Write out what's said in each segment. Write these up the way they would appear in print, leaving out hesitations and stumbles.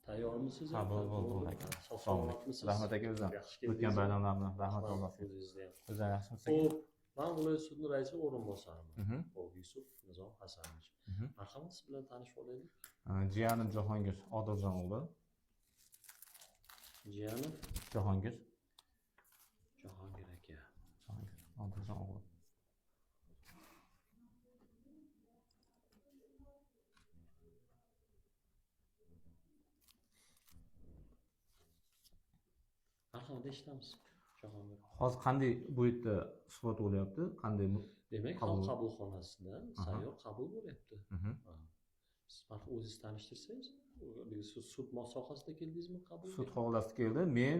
Tayyormisiz? Ha, bo'l aka. Sog'-salomatmisiz? Rahmat aka o'zim. Yaxshi O'tgan keldingiz. bayramlar bilan rahmat Allohga. O'zingizda ham. O'zing yaxshimisiz? Xo'p, men viloyat sudi raisi o'rinbosariman. Xo'p, Yusuf Nizom Hasanovich. Marhamat, siz bilan tanishib olaylik. Jiyanim Jahongir Odiljon o'g'li. Jiyanim Jahongir aka. Odiljon o'g'li. Marhamat, eshitamiz. Jahongir. Hozir qanday bu yerda suhbat bo'lyapti? Qanday Demak, xalq qabulxonasida sayyor qabul bo'lyapti. Siz o'zingiz tanishtirsangiz, sud sohasida keldingizmi qabulga? sud holatida keldi. Men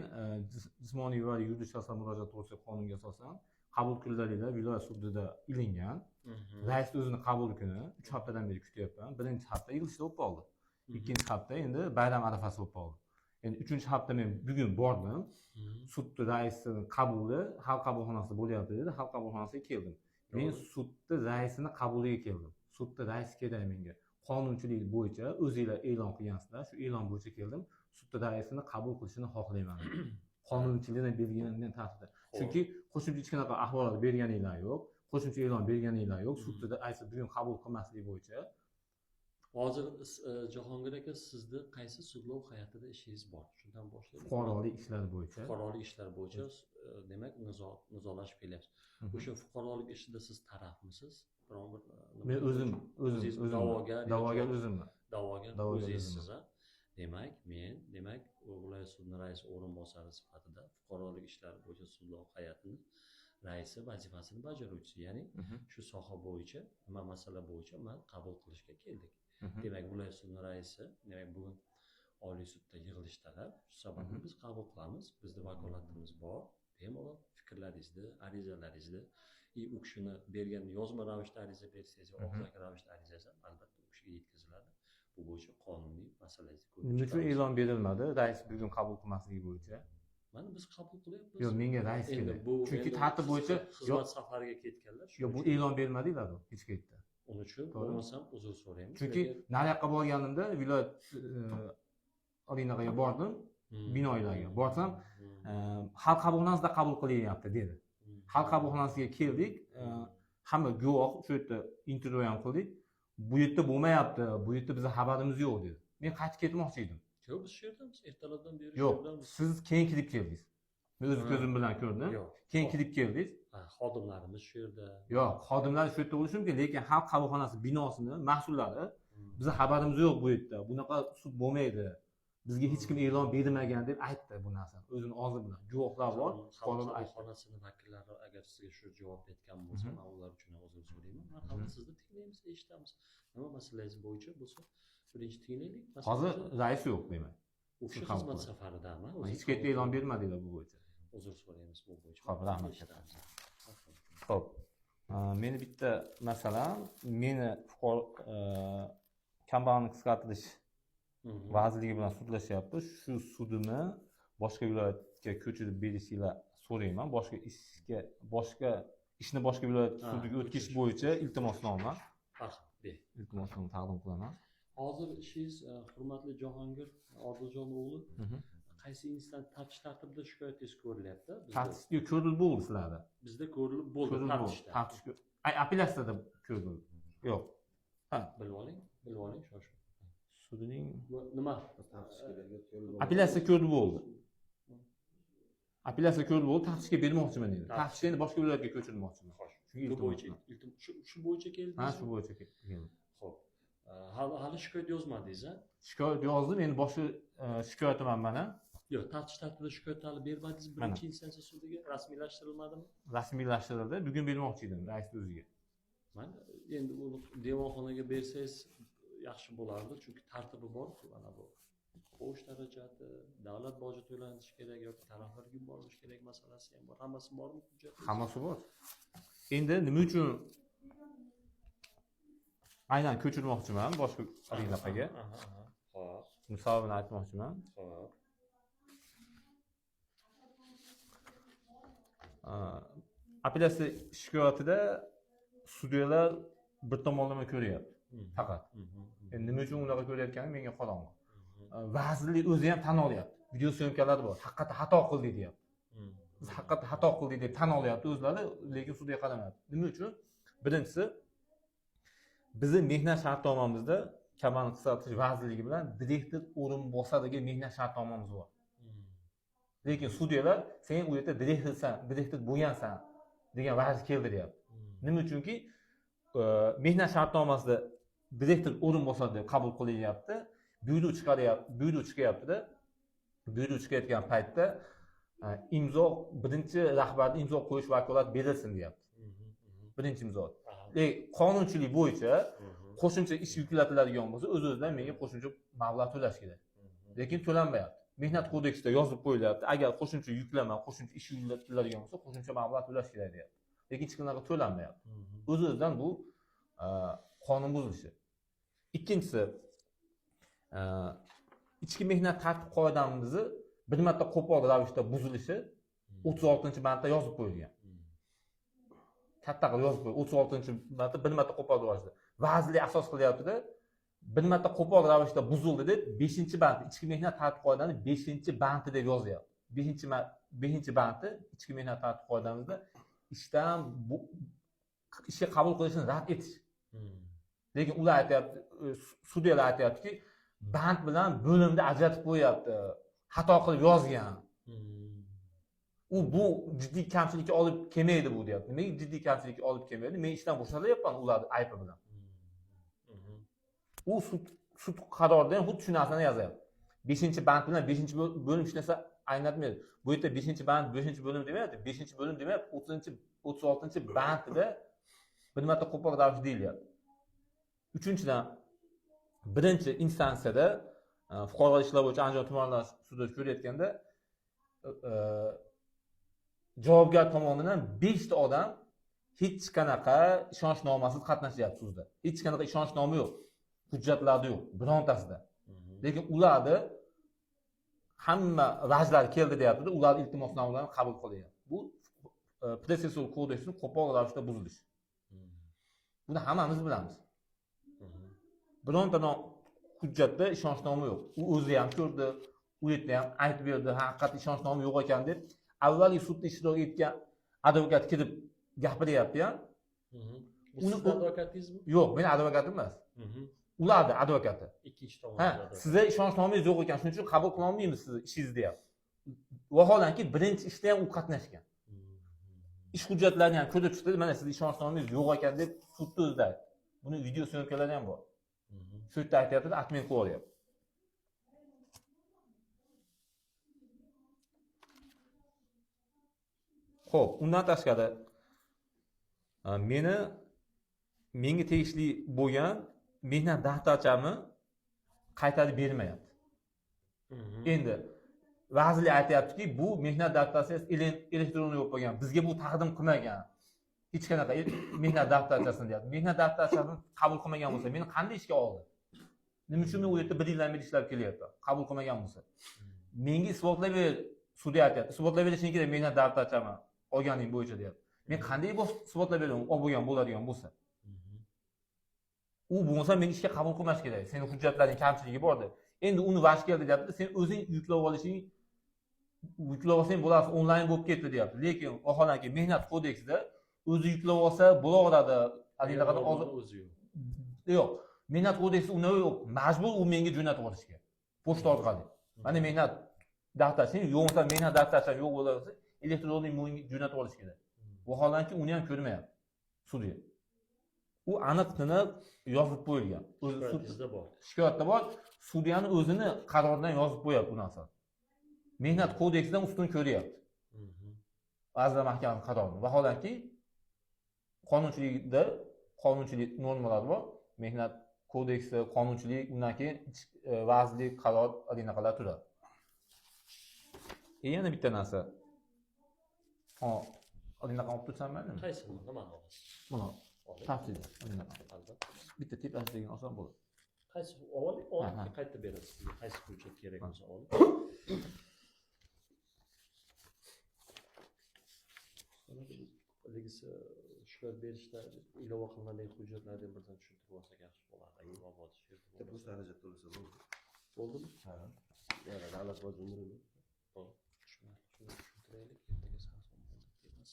jismoniy va yuridik shaxslar murojaat to'g'risidagi qonunga asosan qabul kunlariga viloyat sudida ilingan. Rais o'zini qabul kuni 3 haftadan beri kutyapman. Birinchi hafta yig'ilishda bo'lib qoldi. Ikkinchi hafta endi bayram arafasi bo'lib qoldi. Endi 3-hafta men bugun bordim. Sudda raisning qabuli xalq qabulxonasida bo'lyapti dedi. Xalq qabulxonasiga keldim. Men sudda raisini qabuliga keldim. Sudda rais kerak menga. Qonunchilik bo'yicha o'zingizlar e'lon qilgansizlar. Shu e'lon bo'yicha keldim. Sudda raisini qabul qilishini xohlayman. Qonunchilikdan belgilangan tartibda. Chunki qo'shimcha hech qanaqa axborot berganinglar yo'q. Qo'shimcha e'lon berganinglar yo'q. Sudda aytsa bugun qabul qilmaslik bo'yicha. Hozir Jahongir aka, sizda qaysi sudlov hay'atida ishingiz bor? Shundan boshlaylik. Fuqarolik ishlari bo'yicha. Fuqarolik ishlari bo'yicha demak nizolashib kelyapsiz. O'sha fuqarolik ishida siz tarafmisiz? Biron bir Men o'zim da'vogar o'zimman. Da'vogar o'zingizsiz. Demak, men viloyat sudi raisi o'rinbosari sifatida fuqarolik ishlari bo'yicha sudlov hay'atining raisi vazifasini bajaruvchisi, ya'ni shu soha bo'yicha, nima masala bo'yicha men qabul qilishga keldik. Demak, viloyat sudi raisi, demak bugun Oliy sudda yig'ilishdalar. Shu sababli biz qabul qilamiz. Bizda vakolatimiz bor. Bemalol fikrlaringizni, arizalaringizni, u kishini bergan yozma ravishda ariza bersangiz, og'zaki ravishda arizasi albatta u kishiga yetkaziladi. Bu bo'yicha qonuniy masalalarni ko'rib Nima uchun e'lon berilmadi? Rais bugun qabul qilmasligi bo'yicha. Mana biz qabul qilyapmiz. Yo'q, menga rais kerak. Chunki tartib bo'yicha xizmat safariga ketganlar. Yo'q, bu e'lon bermadinglar hech qayerda. Uning uchun bo'lmasam uzr so'raymiz. Chunki nariyoqqa borganimda viloyat orinaga bordim, binolarga borsam, xalq qabulxonasida qabul qilyapti dedi. Xalq qabulxonasiga keldik, hamma guvoh, shu yerda intervyu ham qildik. Bu yerda bo'lmayapti, bu yerda bizning xabarimiz yo'q dedi. Men qaytib ketmoqchi edim. Yo'q, biz shu yerdamiz, ertalabdan beri shu Yo'q, yerdamiz. siz keyin kirib keldingiz. Men o'z ko'zim bilan ko'rdim. Keyin kirib keldingiz. Xodimlarimiz shu yerda. Yo'q, xodimlar shu yerda bo'lishi mumkin, lekin xalq qabulxonasi binosini mas'ullari bizning xabarimiz yo'q bu yerda. Bunaqa sud bo'lmaydi. Bizga hech kim e'lon bermagan deb aytdi bu narsani. O'zini og'zi bilan. Guvohlar bor. Qabulxonasining vakillari agar sizga shu javob bergan bo'lsa, men ular uchun uzr so'rayman. Marhamat, sizni tinglaymiz, eshitamiz. Nima masalangiz bo'yicha bo'lsa, birinchi tinglaylik. Hozir rais yo'q demak. U kishi xizmat safaridami? Hech qayerda e'lon bermadinglar bu bo'yicha. Uzr so'raymiz bu bo'yicha. Xo'p, rahmat. Xo'p. Meni bitta masalam, meni kambag'allik qisqartirish vazirligi bilan sudlashyapti. Shu sudimni boshqa viloyatga ko'chirib berishinglar so'rayman. Boshqa ishni boshqa viloyat sudiga o'tkazish bo'yicha iltimosnoma. Iltimosnoma taqdim qilaman. Hozir ishingiz, hurmatli Jahongir Odiljon o'g'li, qaysi instant taftish tartibida shikoyatingiz ko'rilyapti? Taftishga ko'rilib bo'ldi sizlarda. Bizda ko'rilib bo'ldi taftishda. Apellyatsiyada ko'rildi. Yo'q. Ha, bilib oling, shoshib. Sudining nima? Apellyatsiya ko'rilib bo'ldi. Apellyatsiya ko'rilib bo'ldi, taftishga bermoqchiman dedi. Taftishni endi boshqa viloyatga ko'chirmoqchiman. Shu bo'yicha keldingiz. Ha, shu bo'yicha keldim. Xo'p. Hali shikoyat yozmadingiz-a? Shikoyat yozdim, endi boshqa shikoyatim ham mana. Yo'q, taftish tartibida shikoyat hali bermadingiz, birinchi instansiya sudiga rasmiylashtirilmadimi? Rasmiylashtirildi. Bugun bermoqchi edim rais o'ziga. Mana endi uni devonxonaga bersangiz yaxshi bo'lardi, chunki tartibi bor-ku, mana bu. Qo'sh darajati, davlat boji to'lanishi kerak yoki taraflarga yuborilishi kerak masalasi ham bor. Hammasi bormi hujjat? Hammasi bor. Endi nima uchun aynan ko'chirmoqchiman boshqa organlarga? Xo'p. Misolini aytmoqchiman. Xo'p. Apellyatsiya shikoyatida sudyalar bir tomonlama ko'ryapti. Faqat. Endi nima uchun unaqa ko'rayotgani menga qorong'u. vazirlik o'zi ham tan olyapti. Video syomkalar bor. Haqiqatda xato qildik deyapti. Biz haqiqatda xato qildik deb tan olyapti o'zlari, lekin sudga qaramayapti. Nima uchun? Birinchisi, bizni mehnat shartnomamizda kamarni qisqartirish vazirligi bilan direktor o'rinbosariga mehnat shartnomamiz bor. Lekin sudyalar sen u yerda direktor bo'lgansan degan vazir keldiryapti. Nima uchunki, mehnat shartnomasida direktor o'rinbosari deb qabul qilyapti. Buyruq chiqayapti-da. Buyruq chiqayotgan paytda birinchi rahbarning imzo qo'yish vakolati berilsin deyapti. Birinchi imzo. Qonunchilik bo'yicha qo'shimcha ish yuklatiladigan bo'lsa, o'z-o'zidan menga qo'shimcha mablag' to'lash kerak. Lekin to'lanmayapti. Mehnat kodeksida yozib qo'yilyapti. Agar qo'shimcha ish yuklatiladigan bo'lsa, qo'shimcha mablag' to'lash kerak deyapti. Lekin hech qanaqa to'lanmayapti. O'z-o'zidan bu qonun buzilishi. Ikkinchisi, ichki mehnat tartib qoidamizni bir marta qo'pol ravishda buzilishi 36-bandda yozib qo'yilgan. Katta qilib yozib qo'yilgan. 36-bandda bir marta qo'pol ravishda. Vazirlik asos qilyapti-da, bir marta qo'pol ravishda buzildi deb 5-band ichki mehnat tartib qoidasining 5-bandi deb yozyapti. 5-bandi ichki mehnat tartib qoidamizda ishga qabul qilishni rad etish. Lekin ular aytayapti, sudyalar aytayaptiki, band bilan bo'limda ajratib qo'yapti. Xato qilib yozgan. Bu jiddiy kamchilikka olib kelmaydi bu deyapti. Nimaga jiddiy kamchilikka olib kelmaydi? Men ishdan bo'shatilyapman ularning aybi bilan. U sud qarorida ham xuddi shu narsani yozyapti. 5-band bilan 5-bo'lim hech narsa anglatmaydi. Bu yerda 5-band, 5-bo'lim demayapti. 5-bo'lim demayapti. 36-bandida bir marta qo'pol ravish deyilyapti. Uchinchidan, birinchi instansiyada fuqarolik ishlar bo'yicha Andijon tumanlar sudi ko'rayotganda javobgar tomonidan 5 ta odam hech qanaqa ishonchnomasiz qatnashyapti sudda. Hech qanaqa ishonchnoma yo'q. Hujjatlarda yo'q, birontasida. Lekin ularni hamma vajlar keldi deyapti-da, ularning iltimosnomalarini qabul qilyapti. Bu protsessual kodeksning qo'pol ravishda buzilishi. Buni hammamiz bilamiz. Bironta hujjatda ishonchnoma yo'q. U o'zi ham ko'rdi, u yerda ham aytib berdi, haqiqatda ishonchnoma yo'q ekan deb. Avvaliy sudda ishtirok etgan advokat kelib gapiryapti ham. Uni advokatizmi? Yo'q, men advokatim emas. Ularni advokati. Ikkinchi tomonda. Sizga ishonchnomangiz yo'q ekan, shuning uchun qabul qila olmaymiz sizni ishingizni deyapti. Vaholanki birinchi ishda ham u qatnashgan. Ish hujjatlarini ham ko'rib chiqdi, mana sizning ishonchnomangiz yo'q ekan deb sudda o'zida aytdi. Buni video syomkalari ham bor. Shu yerda aytyapti, atmen qilib olyapti. Xo'p, undan tashqari menga tegishli bo'lgan mehnat daftarchamni qaytarib bermayapti. Endi vazirlik aytayaptiki, bu mehnat daftarchasi elektron bo'lib qolgan. Bizga bu taqdim qilmagan. Hech qanaqa mehnat daftarchasini deyapti. Mehnat daftarchasini qabul qilmagan bo'lsa, meni qanday ishga oldi? Nima uchun men u yerda 1 yildan beri ishlab kelyapman? Qabul qilmagan bo'lsa. Menga isbotlab ber, sudya aytayapti. Isbotlab berishing kerak mehnat daftarchami olganing bo'yicha deyapti. Men qanday isbotlab beraman, olgan bo'ladigan bo'lsa? U bo'lsa meni ishga qabul qilmash kerak. Sening hujjatlaring kamchiligi bor deb. Endi uni vash keldi deyapti. Sen o'zing yuklab olsang bo'ladi, onlayn bo'lib ketdi deyapti. Lekin vaholanki mehnat kodeksida o'zi yuklab olsa bo'laveradi. Alinglardan o'zi yo'q. Mehnat kodeksi uni yo'q. Majbur u menga jo'natib yuborishga. Pochta orqali. Mana mehnat daftarchang yo'qsa, mehnat daftarcham yo'q bo'lsa, elektron menga jo'natib yuborish kerak. Vaholanki uni ham ko'rmayapti sudya. U aniq-tiniq yozib qo'yilgan. Sudda bor. Shikoyatda bor. Sudyaning o'zini qaroridan yozib qo'yapti bu narsani. Mehnat kodeksidan ustun ko'ryapti. Vazirlar Mahkamasining qarorini. Vaholanki qonunchilik normalari bor. Mehnat kodeksi, qonunchilik, undan keyin vazirlik qaror alinaqalar turadi. Yana bitta narsa. Alinaqa olib tursanmi? Qaysini? Nimani olasiz? Mana tafsili. Bitta tepasidagi olsam bo'ladi. Qaysi olib qayta berasiz sizga qaysi hujjat kerak bo'lsa olib. Legisi shikoyat berishda ilova qilinadigan hujjatlardan birdan tushuntirib olsak yaxshi bo'lardi. Bu darajada bo'lsa bo'ladi. Bo'ldimi? Ha. Yana davlat bojini Hop, shuni tushuntiraylik, ertaga sarson bo'ldi demas.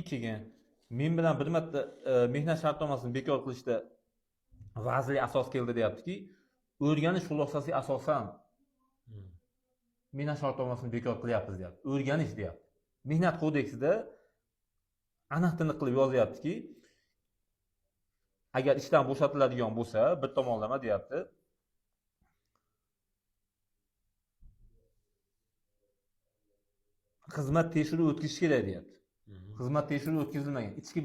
keyin men bilan bir marta mehnat shartnomasini bekor qilishda vazirlik asos keldi deyaptiki, o'rganish xulosasiga asosan mehnat shartnomasini bekor qilyapmiz deyapti. O'rganish deyapti. Mehnat kodeksida aniq tiniq qilib yozyaptiki, agar ishdan bo'shatiladigan bo'lsa, bir tomonlama deyapti. Xizmat tekshiruvi o'tkazish kerak deyapti. Xizmat tekshiruvi o'tkazilmagan. Ichki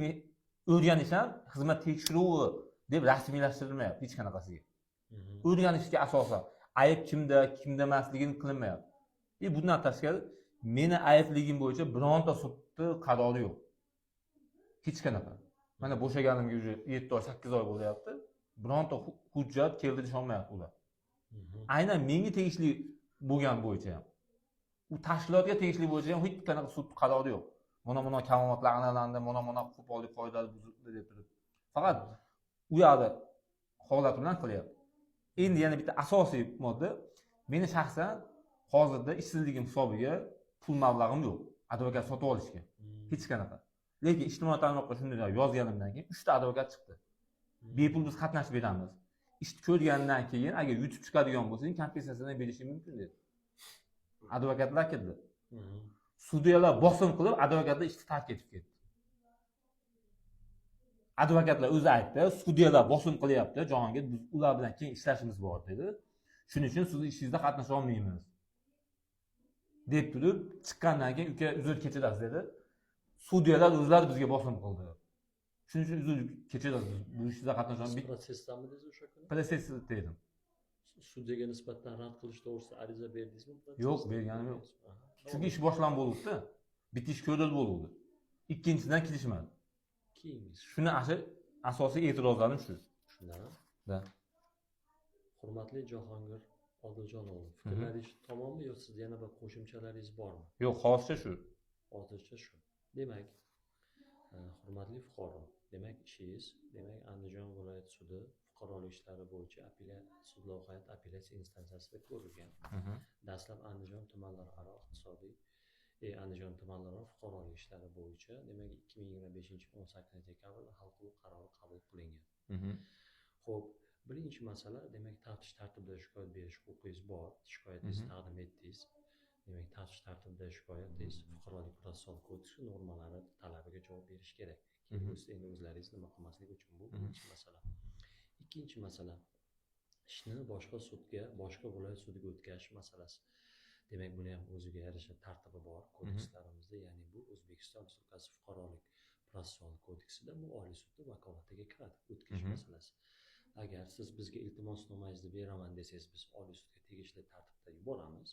o'rganish ham xizmat tekshiruvi deb rasmiylashtirilmayapti hech qanaqasiga. O'rganishga asosan ayb kimda, kimda emasligini qilinmayapti. Bundan tashqari meni aybligim bo'yicha bironta sudni qarori yo'q. Hech qanaqa. Mana bo'shaganimga уже 7 oy, 8 oy bo'lyapti. Bironta hujjat keldi desholmayapti ular. Aynan menga tegishli bo'lgan bo'yicha ham. U tashkilotga tegishli bo'yicha ham hech qanaqa sud qarori yo'q. Mana kamomatlar aniqlandi, mana qo'pollik qoidalari buzildi deb turib. Faqat u yerda holat bilan qilyapti. Endi yana bitta asosiy modda, meni shaxsan hozirda ishsizligim hisobiga pul mablag'im yo'q advokat sotib olishga. Hech qanaqa. Lekin ijtimoiy tarmoqqa shunday yozganimdan keyin 3 ta advokat chiqdi. Bepul biz qatnashib beramiz. Ishni ko'rgandan keyin agar yutib chiqadigan bo'lsang, kompensatsiyadan berishim mumkin dedi. Advokatlar keldi. Sudyalar bosim qilib, advokatlar ishni tark etib ketdi. Advokatlar o'zi aytdi, sudyalar bosim qilyapti, Jahongir, biz ular bilan keyin ishlashimiz bor dedi. Shuning uchun sizni ishingizda qatnasha olmaymiz. deb turib, chiqqandan keyin uka uzr kechirasiz dedi. Sudyalar o'zlari bizga bosim qildi. Shuning uchun uzr kechirasiz. Bu ishda qatnashgan protsessdami dedingiz o'sha kuni? Proses dedim. Sudyaga nisbatan rad qilish to'g'risida ariza berdingizmi? Yo'q, berganim yo'q. Chunki ish boshlanib bo'ldi-da. Bitish ko'rilib bo'ldi. Ikkinchisidan kelishmadi. Keyingiz. Shuni asosiy e'tirozlarim shu. Shundan. Da. Hurmatli Jahongir Odiljonoğlu, fikrlaringiz tamommi yo sizda yana bir qo'shimchalaringiz bormi? Yo'q, hozircha shu. Hozircha shu. Demak, hurmatli fuqaro, demak ishingiz, demak Andijon viloyat sudi fuqarolik ishlari bo'yicha sudlov hay'at apellyatsiya instansiyasida ko'rilgan. Dastlab Andijon tumanlararo iqtisodiy Andijon tumanlararo fuqarolik ishlari bo'yicha demak 2025-18 dekabrda hal qilib qarori qabul qilingan. Xo'p, birinchi masala demak taftish tartibida shikoyat berish huquqingiz bor. Shikoyatingizni taqdim etdingiz. Demak taftish tartibida shikoyatingiz fuqarolik protsessual kodeksi normalari talabiga javob berish kerak. Endi o'zlaringiz nima qilmaslik uchun bu birinchi masala. Ikkinchi masala ishni boshqa sudga, boshqa viloyat sudiga o'tkazish masalasi. Demak, buni ham o'ziga yarasha tartibi bor kodekslarimizda, ya'ni bu O'zbekiston Respublikasi fuqarolik protsessual kodeksida bu Oliy sudning vakolatiga kiradi o'tkazish masalasi. Agar siz bizga iltimosnomangizni beraman desangiz, biz Oliy sudga tegishli tartibda yuboramiz.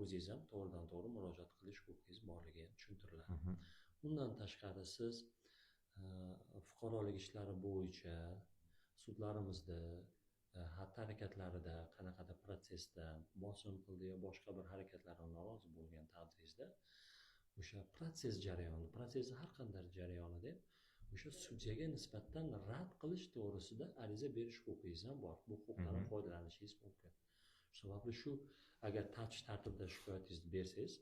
O'zingiz ham to'g'ridan-to'g'ri murojaat qilish huquqingiz borligi ham tushuntiriladi. Undan tashqari siz fuqarolik ishlari bo'yicha sudlarimizda xatti harakatlarida qanaqadir protsessda bosim qildi yo boshqa bir harakatlardan norozi bo'lgan taqdiringizda o'sha protses jarayoni, protsesni har qanday jarayonida o'sha sudyaga nisbatan rad qilish to'g'risida ariza berish huquqingiz ham bor. Bu huquqdan foydalanishingiz mumkin. Shu sababli shu agar taftish tartibida shikoyatingizni bersangiz,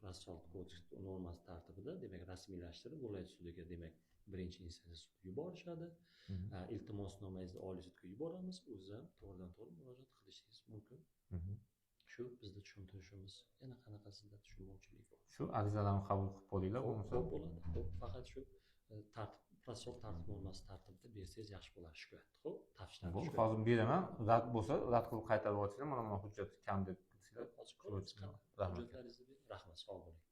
protsessual kodeks normasi tartibida demak rasmiylashtirib viloyat sudiga demak birinchi instansiya sudga yuborishadi. Iltimosnomangizni Oliy sudga yuboramiz, o'zi ham to'g'ridan-to'g'ri murojaat qilishingiz mumkin. Shu bizda tushuntirishimiz. Yana qanaqa sizda tushunmovchilik bor? Shu arizalarni qabul qilib qo'yinglar, bo'lmasa bo'ladi. Xo'p, faqat shu protsessual tartib normasi tartibida bersangiz yaxshi bo'ladi shikoyat. Xo'p, tafsirlar. hozir beraman, rad bo'lsa, rad qilib qaytarib olsanglar, mana hujjat kam deb hujjatlaringizni bering. Rahmat, sog' bo'ling.